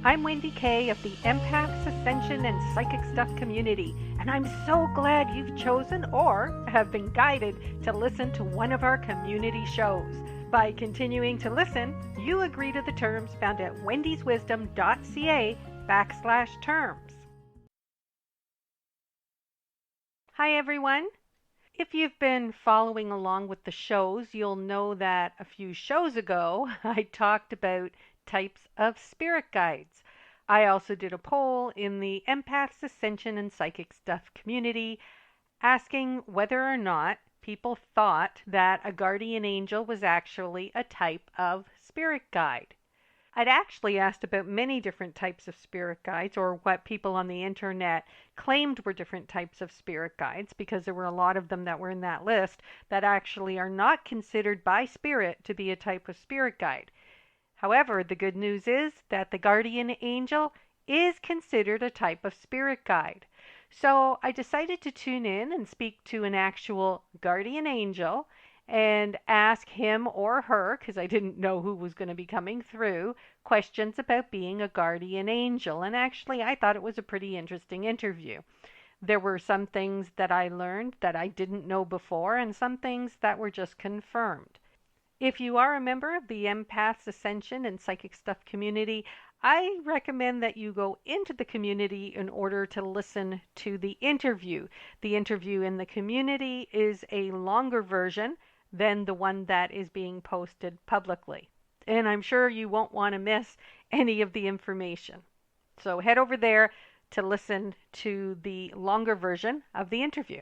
I'm Wendy Kay of the Empaths, Ascension, and Psychic Stuff community, and I'm so glad you've chosen or have been guided to listen to one of our community shows. By continuing to listen, you agree to the terms found at wendyswisdom.ca/terms. Hi everyone. If you've been following along with the shows, you'll know that a few shows ago I talked about types of spirit guides. I also did a poll in the Empaths, Ascension, and Psychic Stuff community asking whether or not people thought that a guardian angel was actually a type of spirit guide. I'd actually asked about many different types of spirit guides, or what people on the internet claimed were different types of spirit guides, because there were a lot of them that were in that list that actually are not considered by spirit to be a type of spirit guide. However, the good news is that the guardian angel is considered a type of spirit guide. So I decided to tune in and speak to an actual guardian angel and ask him or her, because I didn't know who was going to be coming through, questions about being a guardian angel. And actually, I thought it was a pretty interesting interview. There were some things that I learned that I didn't know before, and some things that were just confirmed. If you are a member of the Empaths, Ascension, and Psychic Stuff community, I recommend that you go into the community in order to listen to the interview. The interview in the community is a longer version than the one that is being posted publicly. And I'm sure you won't want to miss any of the information. So head over there to listen to the longer version of the interview.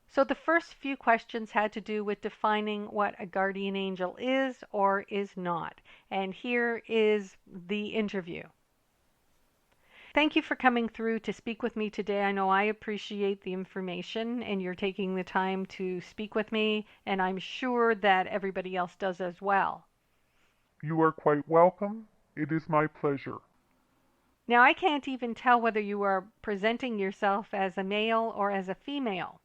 So the first few questions had to do with defining what a guardian angel is or is not. And here is the interview. Thank you for coming through to speak with me today. I know I appreciate the information and you're taking the time to speak with me, and I'm sure that everybody else does as well. You are quite welcome. It is my pleasure. Now, I can't even tell whether you are presenting yourself as a male or as a female.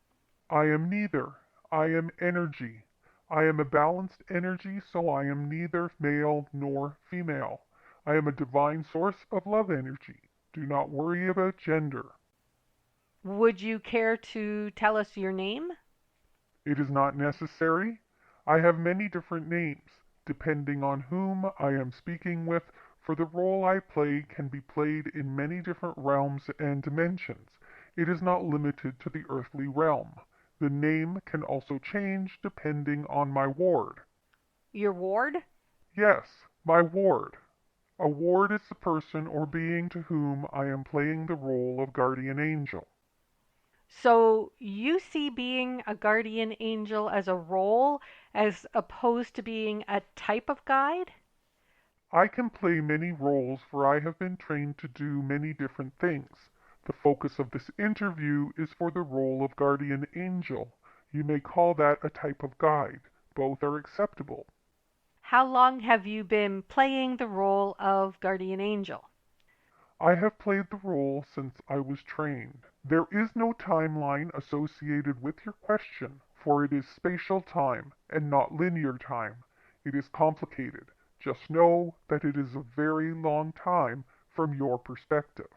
I am neither. I am energy. I am a balanced energy, so I am neither male nor female. I am a divine source of love energy. Do not worry about gender. Would you care to tell us your name? It is not necessary. I have many different names, depending on whom I am speaking with, for the role I play can be played in many different realms and dimensions. It is not limited to the earthly realm. The name can also change depending on my ward. Your ward? Yes, my ward. A ward is the person or being to whom I am playing the role of guardian angel. So you see being a guardian angel as a role as opposed to being a type of guide? I can play many roles, for I have been trained to do many different things. The focus of this interview is for the role of guardian angel. You may call that a type of guide. Both are acceptable. How long have you been playing the role of guardian angel? I have played the role since I was trained. There is no timeline associated with your question, for it is spatial time and not linear time. It is complicated. Just know that it is a very long time from your perspective.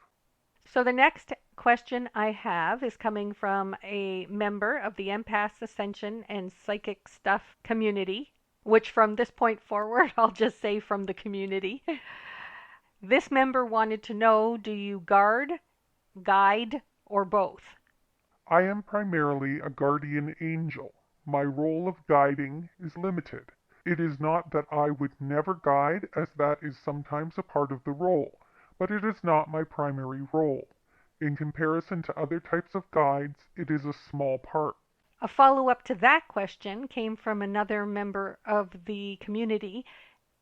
So the next question I have is coming from a member of the Empaths, Ascension, and Psychic Stuff community, which from this point forward, I'll just say from the community. This member wanted to know, do you guard, guide, or both? I am primarily a guardian angel. My role of guiding is limited. It is not that I would never guide, as that is sometimes a part of the role, but it is not my primary role. In comparison to other types of guides, it is a small part. A follow-up to that question came from another member of the community,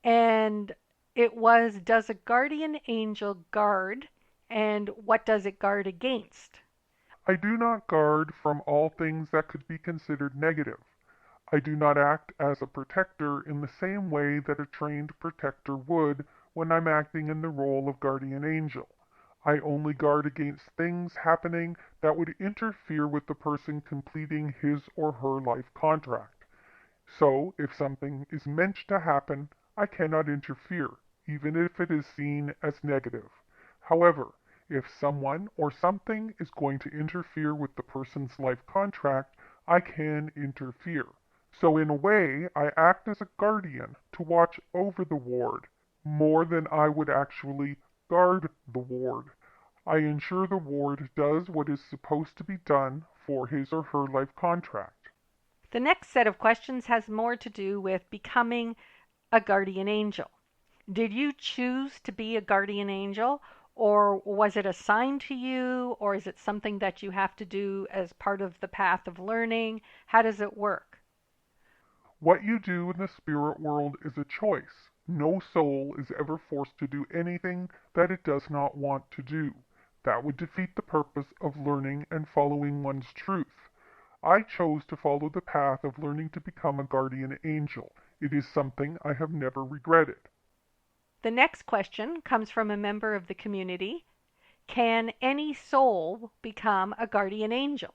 and it was, does a guardian angel guard, and what does it guard against? I do not guard from all things that could be considered negative. I do not act as a protector in the same way that a trained protector would when I'm acting in the role of guardian angel. I only guard against things happening that would interfere with the person completing his or her life contract. So, if something is meant to happen, I cannot interfere, even if it is seen as negative. However, if someone or something is going to interfere with the person's life contract, I can interfere. So in a way, I act as a guardian to watch over the ward, more than I would actually guard the ward. I ensure the ward does what is supposed to be done for his or her life contract. The next set of questions has more to do with becoming a guardian angel. Did you choose to be a guardian angel, or was it assigned to you, or is it something that you have to do as part of the path of learning? How does it work? What you do in the spirit world is a choice. No soul is ever forced to do anything that it does not want to do. That would defeat the purpose of learning and following one's truth. I chose to follow the path of learning to become a guardian angel. It is something I have never regretted. The next question comes from a member of the community. Can any soul become a guardian angel?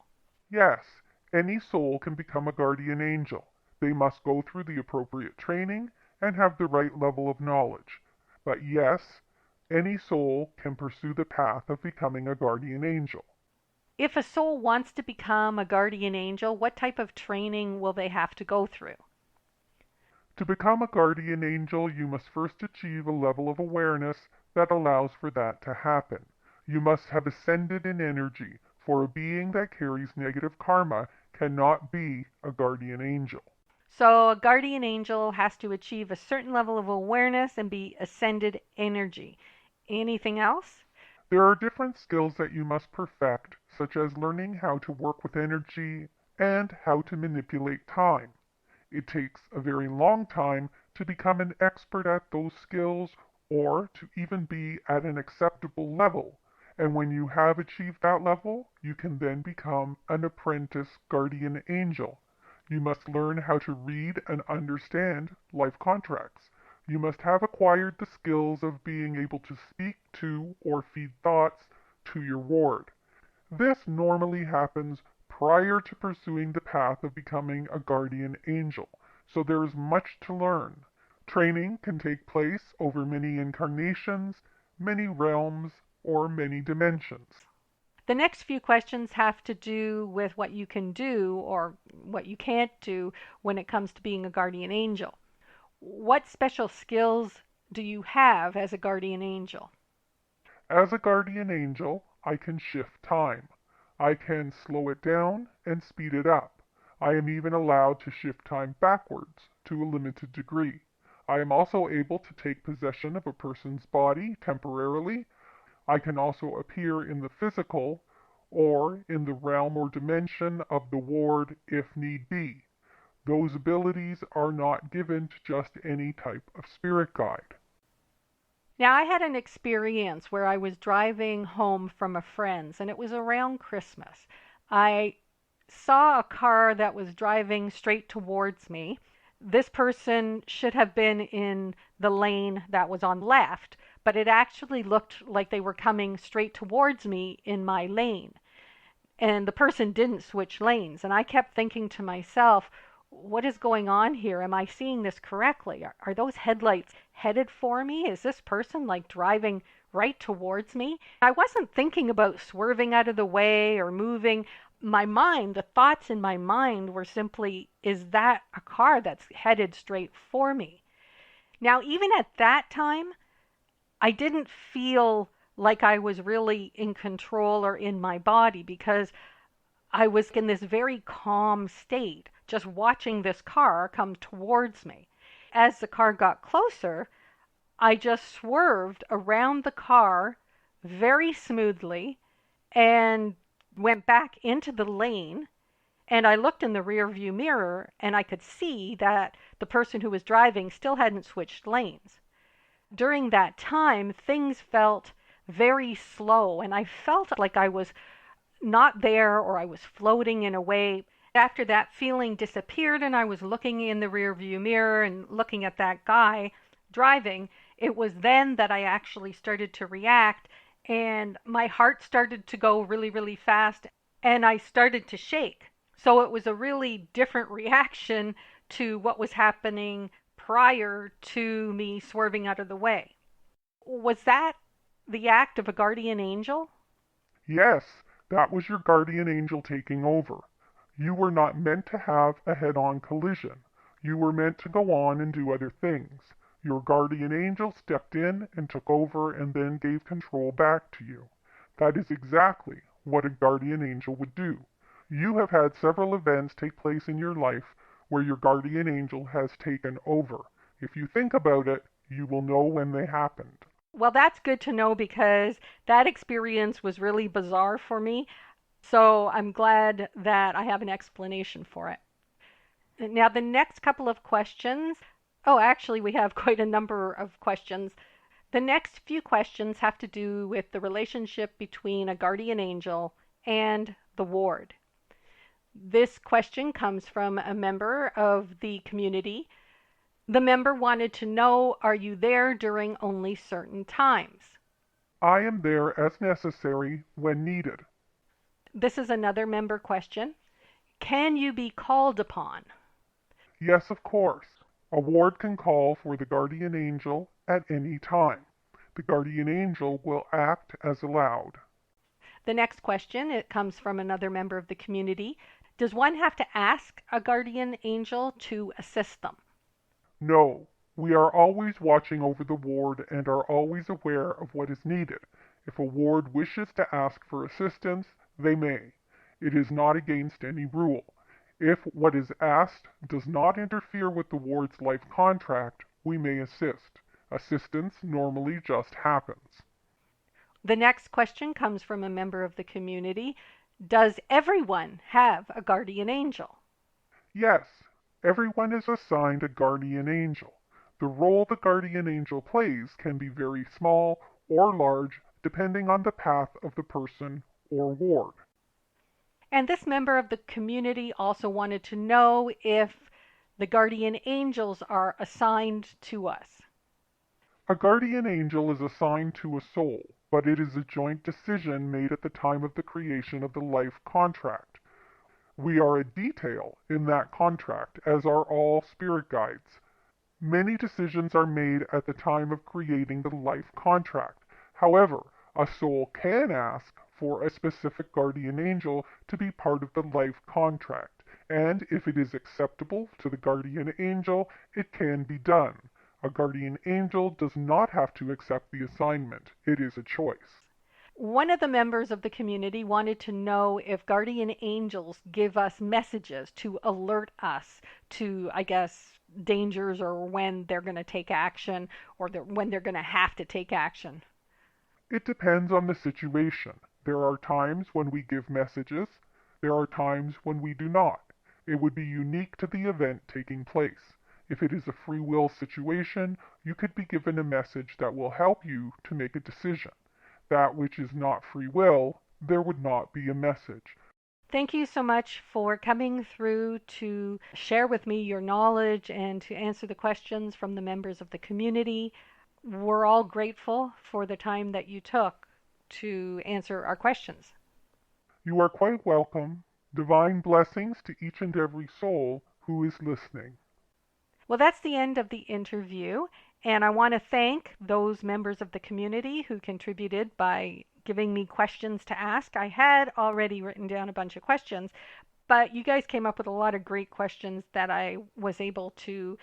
Yes, any soul can become a guardian angel. They must go through the appropriate training and have the right level of knowledge. But yes, any soul can pursue the path of becoming a guardian angel. If a soul wants to become a guardian angel, what type of training will they have to go through? To become a guardian angel, you must first achieve a level of awareness that allows for that to happen. You must have ascended in energy, for a being that carries negative karma cannot be a guardian angel. So, a guardian angel has to achieve a certain level of awareness and be ascended energy. Anything else? There are different skills that you must perfect, such as learning how to work with energy and how to manipulate time. It takes a very long time to become an expert at those skills or to even be at an acceptable level. And when you have achieved that level, you can then become an apprentice guardian angel. You must learn how to read and understand life contracts. You must have acquired the skills of being able to speak to or feed thoughts to your ward. This normally happens prior to pursuing the path of becoming a guardian angel, so there is much to learn. Training can take place over many incarnations, many realms, or many dimensions. The next few questions have to do with what you can do or what you can't do when it comes to being a guardian angel. What special skills do you have as a guardian angel? As a guardian angel, I can shift time. I can slow it down and speed it up. I am even allowed to shift time backwards to a limited degree. I am also able to take possession of a person's body temporarily. I can also appear in the physical or in the realm or dimension of the ward if need be. Those abilities are not given to just any type of spirit guide. Now, I had an experience where I was driving home from a friend's, and it was around Christmas. I saw a car that was driving straight towards me. This person should have been in the lane that was on left, but it actually looked like they were coming straight towards me in my lane. And the person didn't switch lanes. And I kept thinking to myself, what is going on here? Am I seeing this correctly? Are those headlights headed for me? Is this person like driving right towards me? I wasn't thinking about swerving out of the way or moving. My mind, the thoughts in my mind were simply, is that a car that's headed straight for me? Now, even at that time, I didn't feel like I was really in control or in my body because I was in this very calm state, just watching this car come towards me. As the car got closer, I just swerved around the car very smoothly and went back into the lane. And I looked in the rear view mirror and I could see that the person who was driving still hadn't switched lanes. During that time, things felt very slow and I felt like I was not there or I was floating in a way. After that feeling disappeared and I was looking in the rear view mirror and looking at that guy driving, it was then that I actually started to react and my heart started to go really, really fast and I started to shake. So it was a really different reaction to what was happening prior to me swerving out of the way. Was that the act of a guardian angel? Yes, that was your guardian angel taking over. You were not meant to have a head-on collision. You were meant to go on and do other things. Your guardian angel stepped in and took over and then gave control back to you. That is exactly what a guardian angel would do. You have had several events take place in your life where your guardian angel has taken over. If you think about it, you will know when they happened. Well, that's good to know because that experience was really bizarre for me. So I'm glad that I have an explanation for it. Now, the next couple of questions. Oh, actually, we have quite a number of questions. The next few questions have to do with the relationship between a guardian angel and the ward. This question comes from a member of the community. The member wanted to know, are you there during only certain times? I am there as necessary when needed. This is another member question. Can you be called upon? Yes, of course. A ward can call for the guardian angel at any time. The guardian angel will act as allowed. The next question, it comes from another member of the community. Does one have to ask a guardian angel to assist them? No, we are always watching over the ward and are always aware of what is needed. If a ward wishes to ask for assistance, they may. It is not against any rule. If what is asked does not interfere with the ward's life contract, we may assist. Assistance normally just happens. The next question comes from a member of the community. Does everyone have a guardian angel? Yes, everyone is assigned a guardian angel. The role the guardian angel plays can be very small or large depending on the path of the person or ward. And this member of the community also wanted to know if the guardian angels are assigned to us. A guardian angel is assigned to a soul, but it is a joint decision made at the time of the creation of the life contract. We are a detail in that contract, as are all spirit guides. Many decisions are made at the time of creating the life contract. However, a soul can ask for a specific guardian angel to be part of the life contract, and if it is acceptable to the guardian angel, it can be done. A guardian angel does not have to accept the assignment. It is a choice. One of the members of the community wanted to know if guardian angels give us messages to alert us to, I guess, dangers or when they're going to take action or when they're going to have to take action. It depends on the situation. There are times when we give messages. There are times when we do not. It would be unique to the event taking place. If it is a free will situation, you could be given a message that will help you to make a decision. That which is not free will, there would not be a message. Thank you so much for coming through to share with me your knowledge and to answer the questions from the members of the community. We're all grateful for the time that you took to answer our questions. You are quite welcome. Divine blessings to each and every soul who is listening. Well, that's the end of the interview, and I want to thank those members of the community who contributed by giving me questions to ask. I had already written down a bunch of questions, but you guys came up with a lot of great questions that I was able to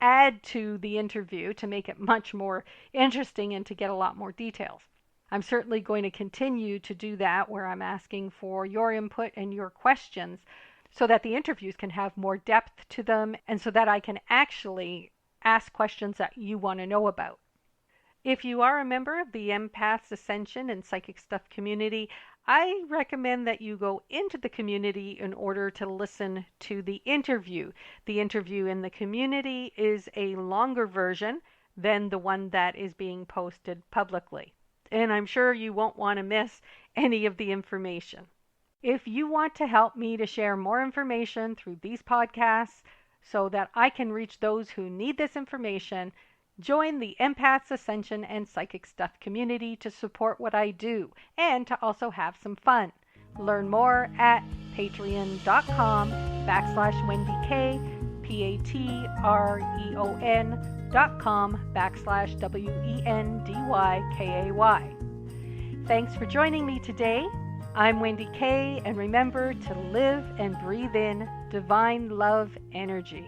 add to the interview to make it much more interesting and to get a lot more details. I'm certainly going to continue to do that where I'm asking for your input and your questions so that the interviews can have more depth to them and so that I can actually ask questions that you want to know about. If you are a member of the Empaths, Ascension, and Psychic Stuff community, I recommend that you go into the community in order to listen to the interview. The interview in the community is a longer version than the one that is being posted publicly. And I'm sure you won't want to miss any of the information. If you want to help me to share more information through these podcasts so that I can reach those who need this information, join the Empaths, Ascension, and Psychic Stuff community to support what I do and to also have some fun. Learn more at patreon.com/Wendy Kay, Patreon patron.com/WENDYKAY. Thanks for joining me today. I'm Wendy Kay, and remember to live and breathe in divine love energy.